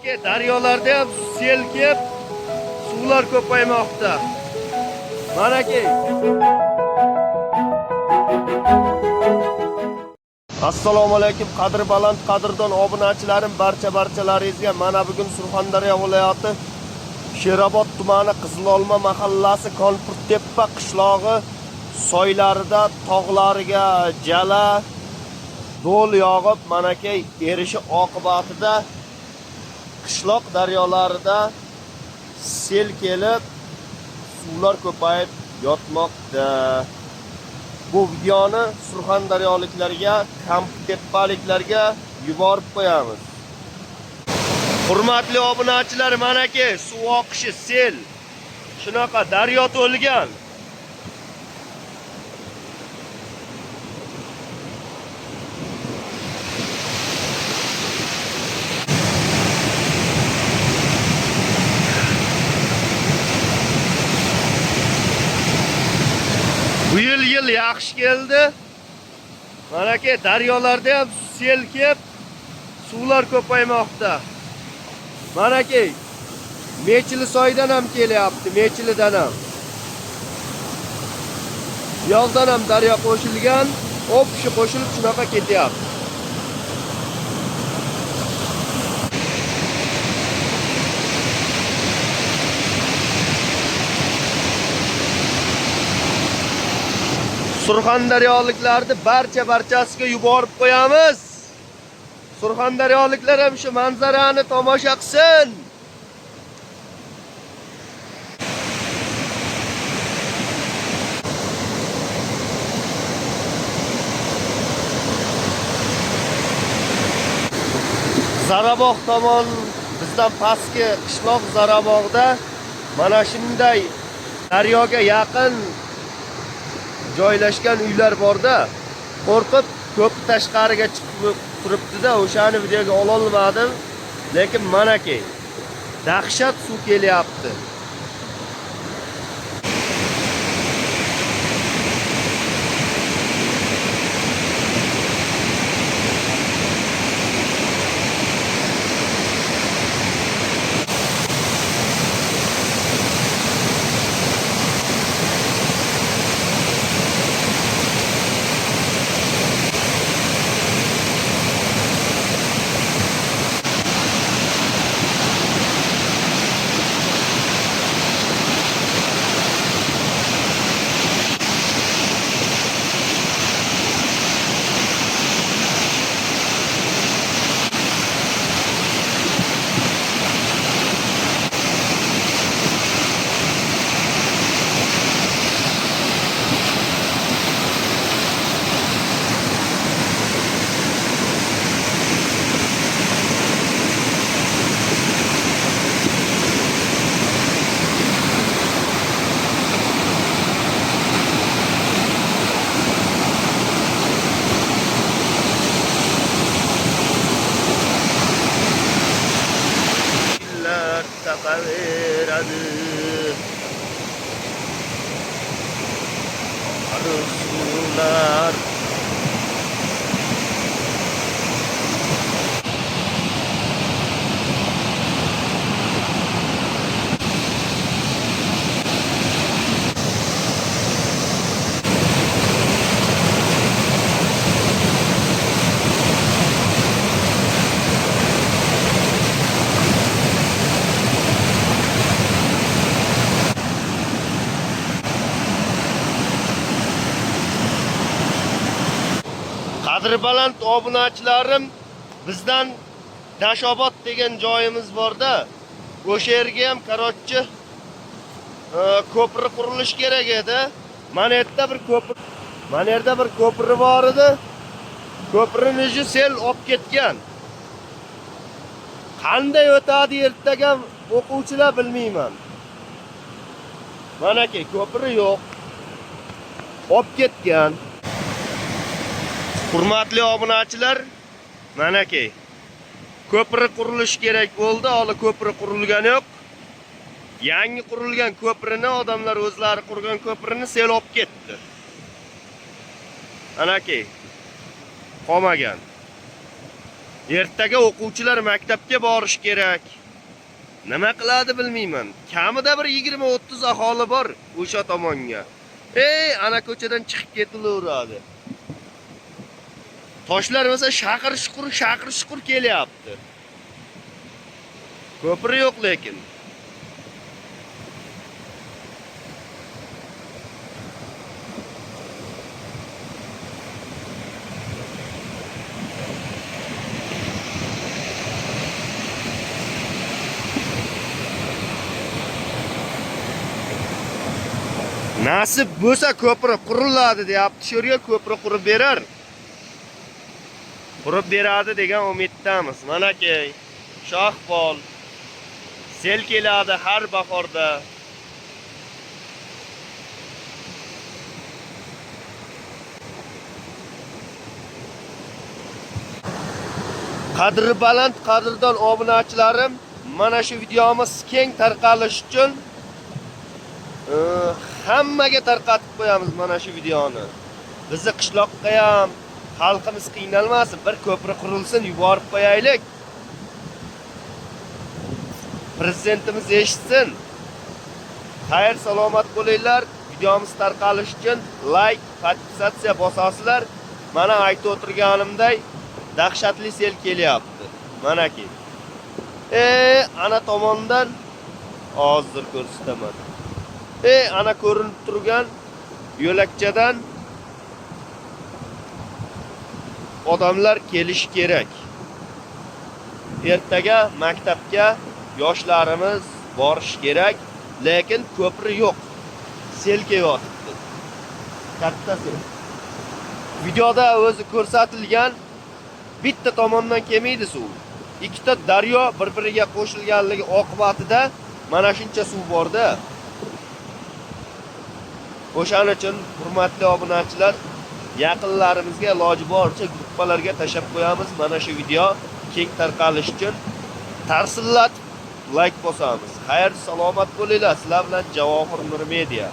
Manaki daryolarda ham sel kelib, suvlar ko'paymoqda. Manaki. Assalomu alaykum qadri baland, qadrdon obunachilarim, barchalaringizga mana bugun Surxondaryo viloyati Sherobod tumani Qizilolma mahallasi Konpurtepa qishlog'i soylarida tog'lariga jala do'l yog'ib, manaki erishi oqibatida qishloq daryolarida sel kelib, suvlar ko'payib yotmoqda. Bu videoni surxondaryoliklarga, konpurtepaliklarga yuborib qo'yamiz. Hurmatli obunachilar, manaki suv oqishi sel. Shunaqa daryo to'lgan. Bu yil yaxshi keldi. Manaki daryolarda ham sel kelib, suvlar ko'paymoqda. Manaki Mechili soydan ham kelyapti, Mechilidan ham. Yo'ldan ham daryo qo'shilgan, o'pshi qo'shilib shunaqa ketyapti. Surxondaryoliklarni barchasiga yuborib qo'yamiz. Surxondaryoliklar ham shu manzarani tomosha qilsin. Zarabog' tomon, bizdan pastki qishloq Zarabog'da mana shunday daryoga yaqin joylashgan uylar borda, qo'rqib ko'p tashqariga chiqib turibdi-da, o'shani videoga ola olmadim. Lekin manaki dahshat suv kelyapti. Taqaveradi. Arzular qadri baland obunachilarim, bizdan Dashobod degan joyimiz borda, o'sha yerga ham qaroqchi ko'pri qurilish kerak edi. Mana yerda bir ko'pri bor edi. Ko'prini sel olib ketgan. Qanday o'tadi ertaga o'quvchilar bilmayman. Manaki ko'pri yo'q. Olib ketgan. Hurmatli obunachilar, manaki ko'pri qurilish kerak bo'ldi, hali ko'pri qurilgani yo'q. Yangi qurilgan ko'prini odamlar o'zlari qurgan ko'prini sel olib ketdi. Manaki qolmagan. Ertaga o'quvchilar maktabga borish kerak. Nima qiladi bilmayman. Kamida bir 20-30 aholi bor o'sha tomonga. Ana ko'chadan chiqib ketilaveradi. Toshlar esa shaqir-shuqur kelyapti. Ko'pri yo'q lekin. Nasib bo'lsa ko'pri quriladi deyapti. Shu yerga ko'pri qurib berar. Qurib beradi degan umiddamiz. Mana-ki, shohbol sel keladi har bahorda. Qadri baland, qadrdon obunachilarim, mana shu videomiz keng tarqalish uchun hammaga tarqatib qo'yamiz mana shu videoni. Bizni qishloqqa ham xalqimiz qiynalmasin, bir ko'pri qurilsin, yuborib qo'yaylik. Prezidentimiz eshitsin. Xayr, salomat bo'linglar. Videomiz tarqalish uchun like, podpisatsiya bosasizlar. Mana aytib o'tirganimday dahshatli sel kelyapti. Mana-ki. Ana tomondan hozir ko'rsataman. Ana ko'rinib turgan yo'lakchadan odamlar kelish kerak. Ertaga maktabga yoshlarimiz borish kerak, lekin ko'pri yo'q. Sel kelyapti. Katta sel. Videoda o'zi ko'rsatilgan bitta tomondan kelmaydi suv. Ikkita daryo bir-biriga qo'shilganligi oqibatida mana shuncha suv borda. O'shaning uchun hurmatli obunachilar, yaqinlarimizga iloji boricha gruppalarga tashab qo'yamiz. Mana shu video keng tarqalish uchun tarsillatib like bosamiz. Xayr, salomat bo'linglar. Sizlar bilan Javohir Nur Media.